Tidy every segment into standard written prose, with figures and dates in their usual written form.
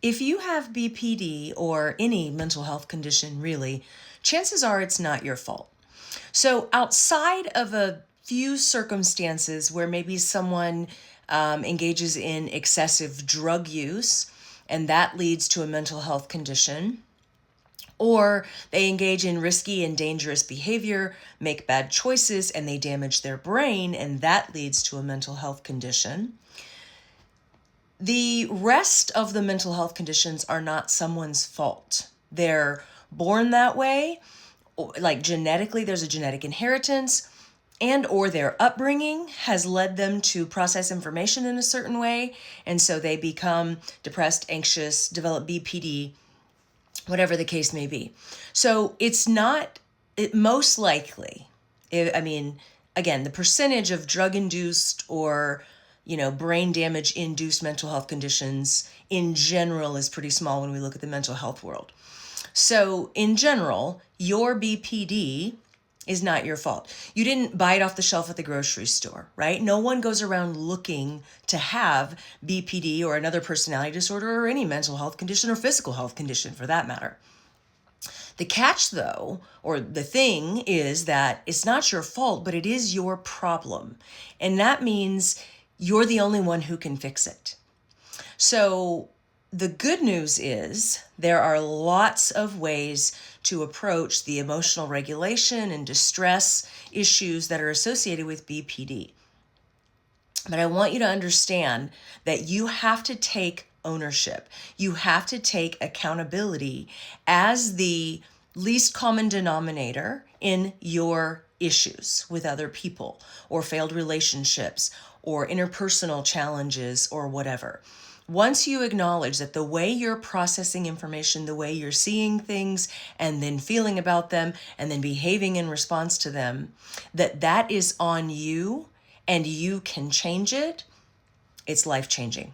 If you have BPD or any mental health condition, really, chances are it's not your fault. So, outside of a few circumstances where maybe someone engages in excessive drug use and that leads to a mental health condition, or they engage in risky and dangerous behavior, make bad choices, and they damage their brain, and that leads to a mental health condition. The rest of the mental health conditions are not someone's fault. They're born that way, like genetically, there's a genetic inheritance, and or their upbringing has led them to process information in a certain way, and so they become depressed, anxious, develop BPD, whatever the case may be. So it's not, it most likely, again, the percentage of drug-induced or brain damage induced mental health conditions in general is pretty small when we look at the mental health world. So in general, your BPD is not your fault. You didn't buy it off the shelf at the grocery store, right? No one goes around looking to have BPD or another personality disorder or any mental health condition or physical health condition for that matter. The catch, though, or the thing is that it's not your fault, but it is your problem. And that means you're the only one who can fix it. So the good news is there are lots of ways to approach the emotional regulation and distress issues that are associated with BPD. But I want you to understand that you have to take ownership. You have to take accountability as the least common denominator in your issues with other people or failed relationships or interpersonal challenges or whatever. Once you acknowledge that the way you're processing information, the way you're seeing things and then feeling about them and then behaving in response to them, that is on you and you can change it, it's life-changing.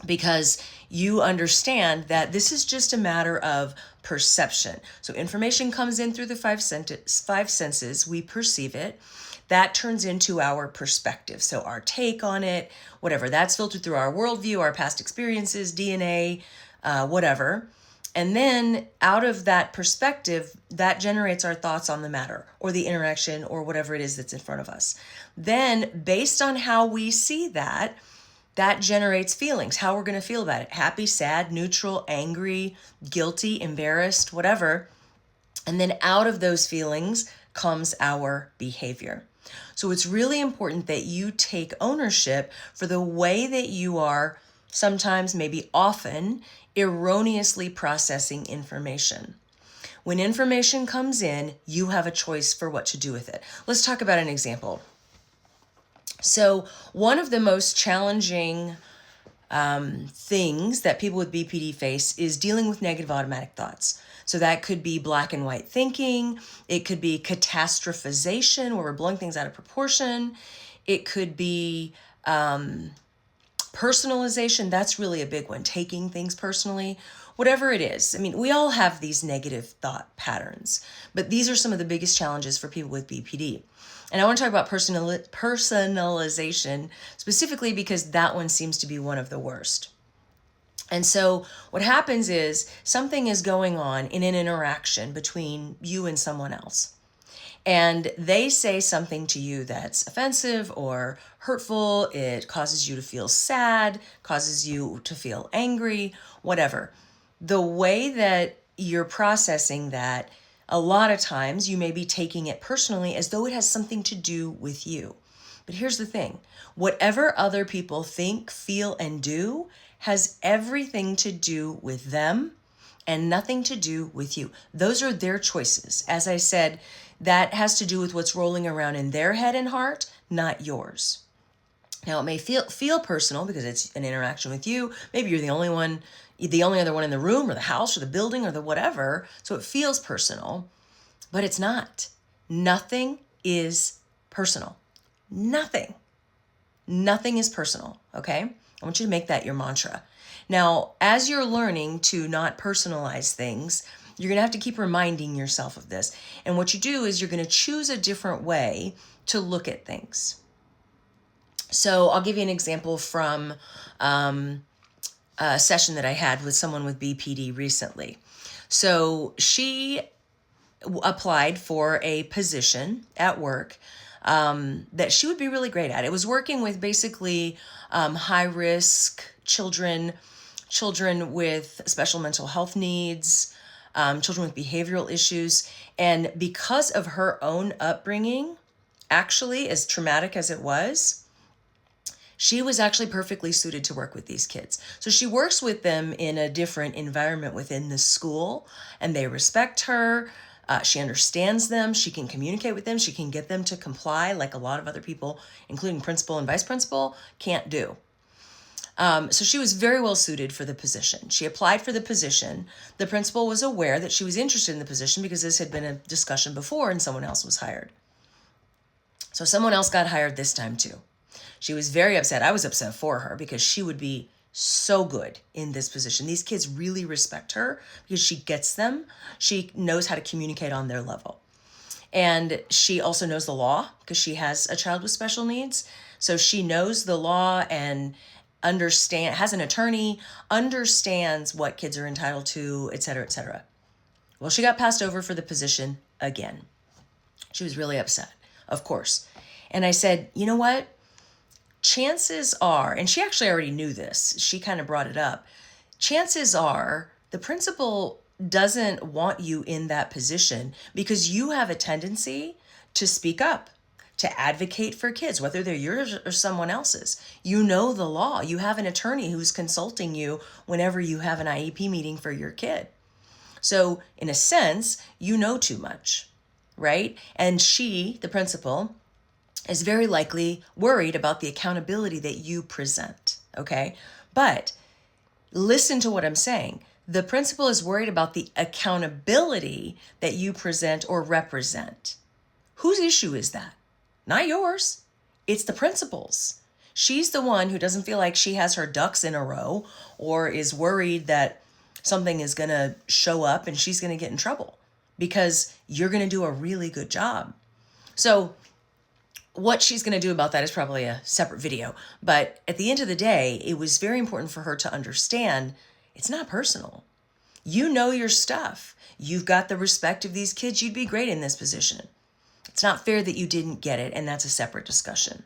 Because you understand that this is just a matter of perception. So information comes in through the five senses, we perceive it. That turns into our perspective. So our take on it, whatever, that's filtered through our worldview, our past experiences, DNA, whatever. And then out of that perspective, that generates our thoughts on the matter or the interaction or whatever it is that's in front of us. Then based on how we see that generates feelings, how we're going to feel about it. Happy, sad, neutral, angry, guilty, embarrassed, whatever. And then out of those feelings comes our behavior. So it's really important that you take ownership for the way that you are sometimes, maybe often, erroneously processing information. When information comes in, you have a choice for what to do with it. Let's talk about an example. So one of the most challenging things that people with BPD face is dealing with negative automatic thoughts. So that could be black and white thinking. It could be catastrophization, where we're blowing things out of proportion. It could be personalization. That's really a big one, taking things personally. Whatever it is. I mean, we all have these negative thought patterns, but these are some of the biggest challenges for people with BPD. And I want to talk about personalization specifically because that one seems to be one of the worst. And so what happens is something is going on in an interaction between you and someone else. And they say something to you that's offensive or hurtful. It causes you to feel sad, causes you to feel angry, whatever. The way that you're processing that, a lot of times you may be taking it personally as though it has something to do with you. But here's the thing. Whatever other people think, feel, and do has everything to do with them and nothing to do with you. Those are their choices. As I said, that has to do with what's rolling around in their head and heart, not yours. Now, it may feel personal because it's an interaction with you. Maybe you're the only other one in the room or the house or the building or the whatever, so it feels personal, but it's not. Nothing is personal. Nothing. Nothing is personal, okay? I want you to make that your mantra. Now, as you're learning to not personalize things, you're going to have to keep reminding yourself of this. And what you do is you're going to choose a different way to look at things. So I'll give you an example from session that I had with someone with BPD recently. So she applied for a position at work that she would be really great at. It was working with basically high risk children, children with special mental health needs, children with behavioral issues. And because of her own upbringing, actually, as traumatic as it was, she was actually perfectly suited to work with these kids. So she works with them in a different environment within the school, and they respect her. She understands them. She can communicate with them. She can get them to comply like a lot of other people, including principal and vice principal, can't do. So she was very well suited for the position. She applied for the position. The principal was aware that she was interested in the position because this had been a discussion before and someone else was hired. So someone else got hired this time too. She was very upset. I was upset for her because she would be so good in this position. These kids really respect her because she gets them. She knows how to communicate on their level. And she also knows the law because she has a child with special needs. So she knows the law and has an attorney, understands what kids are entitled to, et cetera, et cetera. Well, she got passed over for the position again. She was really upset, of course. And I said, you know what? Chances are, and she actually already knew this, she kind of brought it up. Chances are the principal doesn't want you in that position because you have a tendency to speak up, to advocate for kids, whether they're yours or someone else's. You know the law. You have an attorney who's consulting you whenever you have an IEP meeting for your kid. So in a sense, you know too much, right? And she, the principal, is very likely worried about the accountability that you present, okay? But listen to what I'm saying. The principal is worried about the accountability that you present or represent. Whose issue is that? Not yours. It's the principal's. She's the one who doesn't feel like she has her ducks in a row or is worried that something is going to show up and she's going to get in trouble because you're going to do a really good job. So what she's going to do about that is probably a separate video. But at the end of the day, it was very important for her to understand it's not personal. You know your stuff. You've got the respect of these kids. You'd be great in this position. It's not fair that you didn't get it, and that's a separate discussion.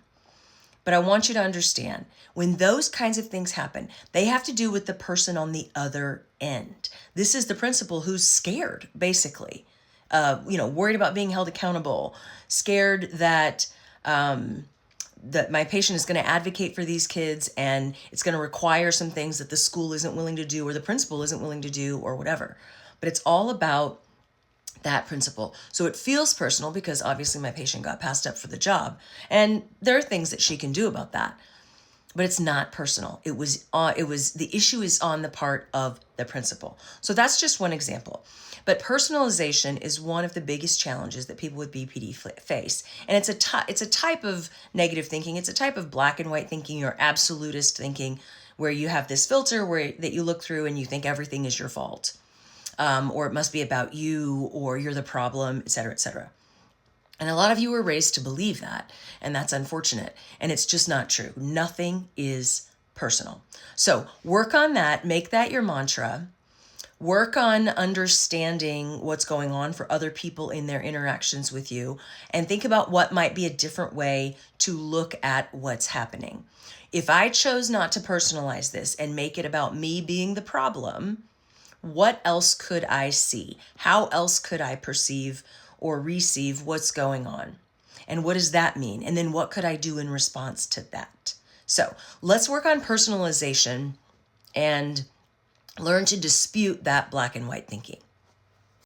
But I want you to understand, when those kinds of things happen, they have to do with the person on the other end. This is the principal who's scared, basically, worried about being held accountable, scared that my patient is going to advocate for these kids and it's going to require some things that the school isn't willing to do or the principal isn't willing to do or whatever. But it's all about that principal. So it feels personal because obviously my patient got passed up for the job and there are things that she can do about that. But it's not personal. The issue is on the part of the principal. So that's just one example. But personalization is one of the biggest challenges that people with BPD face. And it's a type of negative thinking. It's a type of black and white thinking or absolutist thinking where you have this filter that you look through and you think everything is your fault. Or it must be about you or you're the problem, et cetera, et cetera. And a lot of you were raised to believe that, and that's unfortunate. And it's just not true. Nothing is personal. So work on that. Make that your mantra. Work on understanding what's going on for other people in their interactions with you, and think about what might be a different way to look at what's happening. If I chose not to personalize this and make it about me being the problem, what else could I see? How else could I perceive or receive what's going on? And what does that mean? And then what could I do in response to that? So let's work on personalization and learn to dispute that black and white thinking.